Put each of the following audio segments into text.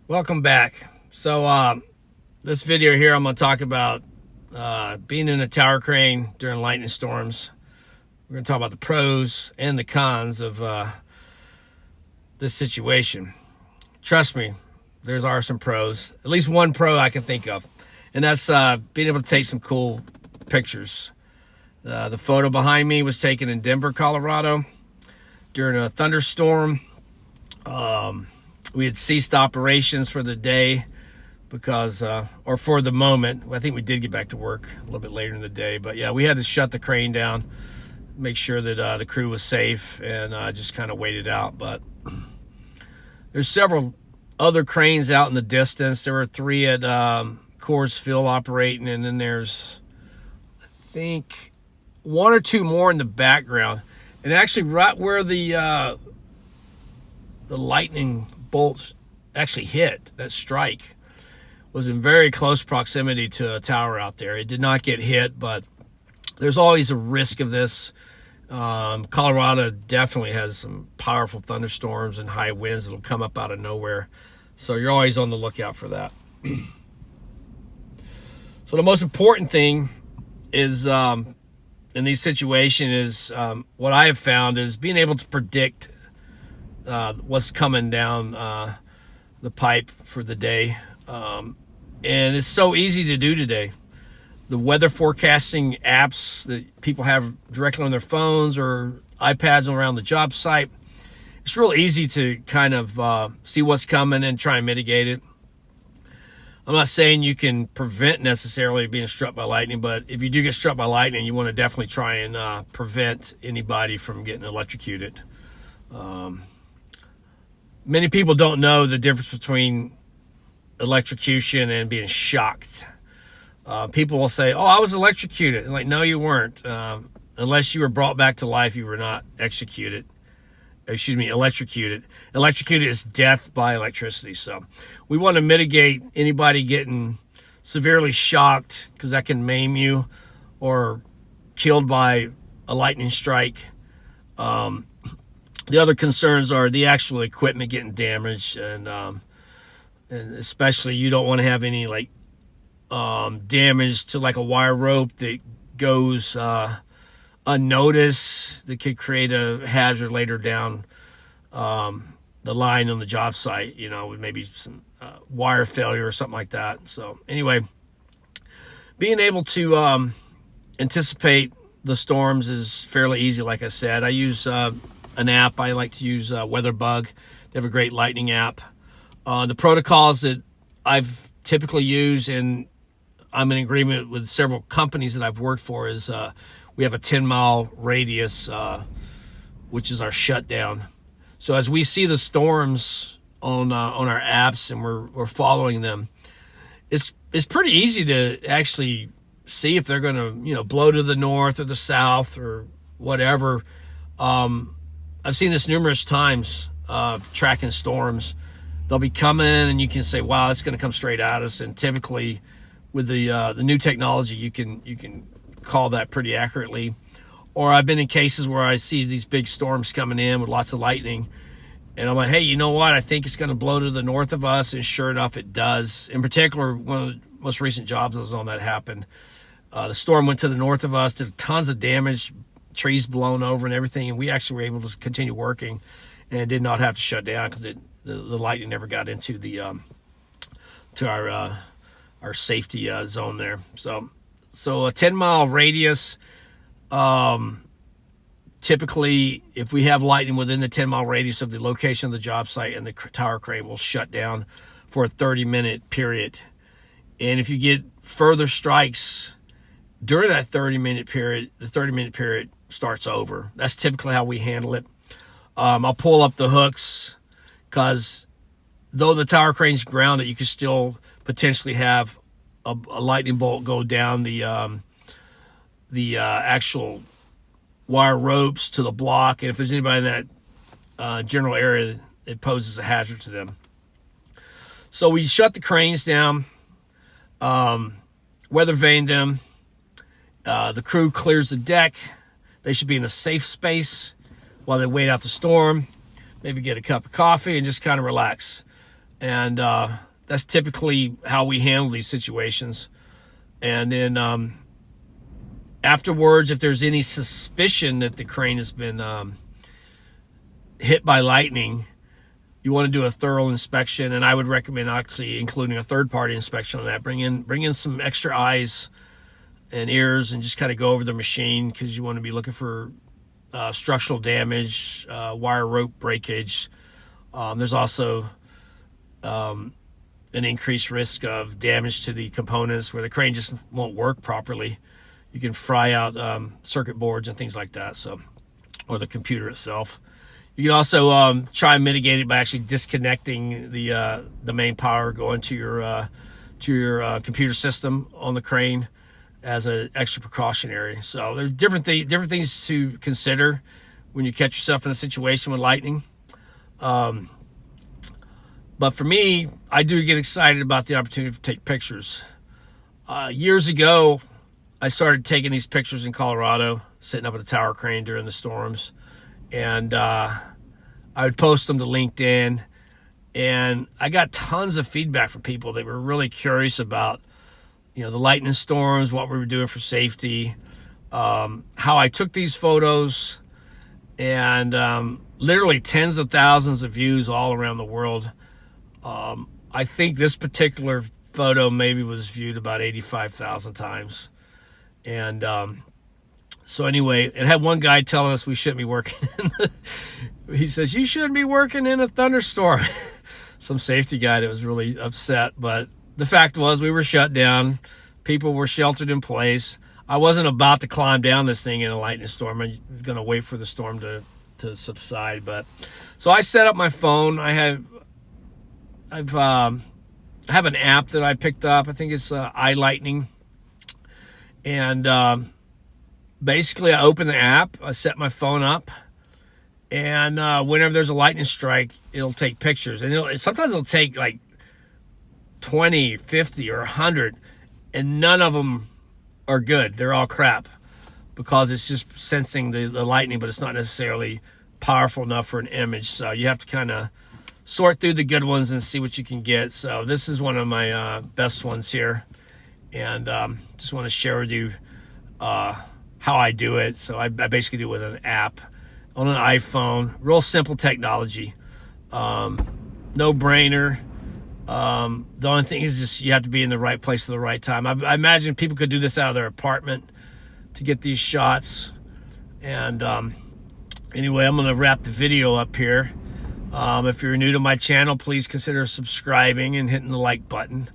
Welcome back. So this video here, I'm going to talk about being in a tower crane during lightning storms. We're going to talk about the pros and the cons of this situation. Trust me, there are some pros. At least one pro I can think of, and that's being able to take some cool pictures. The photo behind me was taken in Denver, Colorado during a thunderstorm. We had ceased operations for the day because, or for the moment. I think we did get back to work a little bit later in the day, but yeah, we had to shut the crane down, make sure that the crew was safe, and just kind of waited out. But there's several other cranes out in the distance. There were 3 at Coors Field operating, and then there's, I think, 1 or 2 more in the background. And actually, right where the lightning bolts actually hit, that strike was in very close proximity to a tower out there. It did not get hit, but there's always a risk of this. Colorado definitely has some powerful thunderstorms and high winds that'll come up out of nowhere, so you're always on the lookout for that. So the most important thing is in these situations is what I have found is being able to predict what's coming down the pipe for the day. And it's so easy to do today. The weather forecasting apps that people have directly on their phones or iPads around the job site, it's real easy to kind of see what's coming and try and mitigate it. I'm not saying you can prevent necessarily being struck by lightning, but if you do get struck by lightning, you want to definitely try and prevent anybody from getting electrocuted. Many people don't know the difference between electrocution and being shocked. People will say, "Oh, I was electrocuted." Like, no, you weren't. Unless you were brought back to life, you were not electrocuted. Electrocuted is death by electricity. So we want to mitigate anybody getting severely shocked, because that can maim you, or killed by a lightning strike. The other concerns are the actual equipment getting damaged, and especially you don't want to have any damage to like a wire rope that goes unnoticed, that could create a hazard later down the line on the job site, with maybe some wire failure or something like that. So anyway, being able to anticipate the storms is fairly easy. Like I said, I use an app. I like to use WeatherBug. They have a great lightning app. The protocols that I've typically used, and I'm in agreement with several companies that I've worked for, is we have a 10-mile radius, which is our shutdown. So as we see the storms on our apps and we're following them, it's pretty easy to actually see if they're going to blow to the north or the south or whatever. I've seen this numerous times, tracking storms. They'll be coming and you can say, wow, it's going to come straight at us. And typically with the new technology, you can call that pretty accurately. Or I've been in cases where I see these big storms coming in with lots of lightning, and I'm like, hey, you know what? I think it's going to blow to the north of us. And sure enough, it does. In particular, one of the most recent jobs I was on that happened. The storm went to the north of us, did tons of damage, trees blown over and everything, and we actually were able to continue working and did not have to shut down because the lightning never got into the to our safety zone there. So a 10-mile radius. Typically, if we have lightning within the 10-mile radius of the location of the job site, and the tower crane will shut down for a 30-minute period. And if you get further strikes during that 30-minute period, the 30-minute period starts over. That's typically how we handle it. I'll pull up the hooks, because though the tower crane's grounded, you can still potentially have a lightning bolt go down the actual wire ropes to the block. And if there's anybody in that general area, it poses a hazard to them. So we shut the cranes down, weather vane them. The crew clears the deck. They should be in a safe space while they wait out the storm. Maybe get a cup of coffee and just kind of relax. And that's typically how we handle these situations. And then afterwards, if there's any suspicion that the crane has been hit by lightning, you want to do a thorough inspection, and I would recommend actually including a third-party inspection on that. Bring in some extra eyes and ears, and just kind of go over the machine, because you want to be looking for structural damage, wire rope breakage. There's also an increased risk of damage to the components where the crane just won't work properly. You can fry out circuit boards and things like that, so, or the computer itself. You can also try and mitigate it by actually disconnecting the main power going to your computer system on the crane as an extra precautionary. So there's different things to consider when you catch yourself in a situation with lightning. But for me, I do get excited about the opportunity to take pictures. Years ago, I started taking these pictures in Colorado, sitting up at a tower crane during the storms. And I would post them to LinkedIn, and I got tons of feedback from people that were really curious about, the lightning storms, what we were doing for safety, how I took these photos, and literally tens of thousands of views all around the world. I think this particular photo maybe was viewed about 85,000 times. And so anyway, it had one guy telling us we shouldn't be working. He says, you shouldn't be working in a thunderstorm. Some safety guy that was really upset. But the fact was, we were shut down. People were sheltered in place. I wasn't about to climb down this thing in a lightning storm. I was going to wait for the storm to subside. But so I set up my phone. I have an app that I picked up. I think it's iLightning. And basically, I open the app, I set my phone up, and whenever there's a lightning strike, it'll take pictures. And sometimes it'll take like 20, 50, or 100, and none of them are good. They're all crap, because it's just sensing the lightning, but it's not necessarily powerful enough for an image. So you have to kind of sort through the good ones and see what you can get. So this is one of my best ones here. And just want to share with you how I do it. So I basically do it with an app on an iPhone. Real simple technology. No brainer. The only thing is just you have to be in the right place at the right time. I imagine people could do this out of their apartment to get these shots. And anyway, I'm going to wrap the video up here. If you're new to my channel, please consider subscribing and hitting the like button.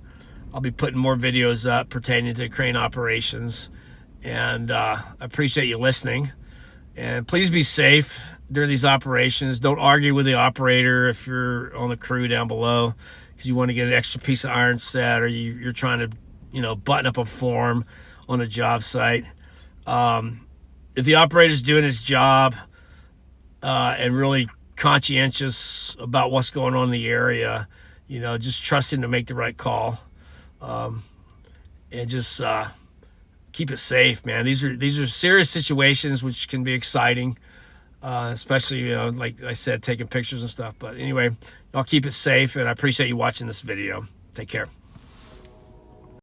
I'll be putting more videos up pertaining to crane operations. And I appreciate you listening. And please be safe during these operations. Don't argue with the operator if you're on the crew down below, because you want to get an extra piece of iron set, or you're trying to, button up a form on a job site. If the operator's doing his job and really conscientious about what's going on in the area, just trust him to make the right call. And just keep it safe, man. These are serious situations which can be exciting, especially like I said, taking pictures and stuff. But anyway, y'all keep it safe, and I appreciate you watching this video. Take care.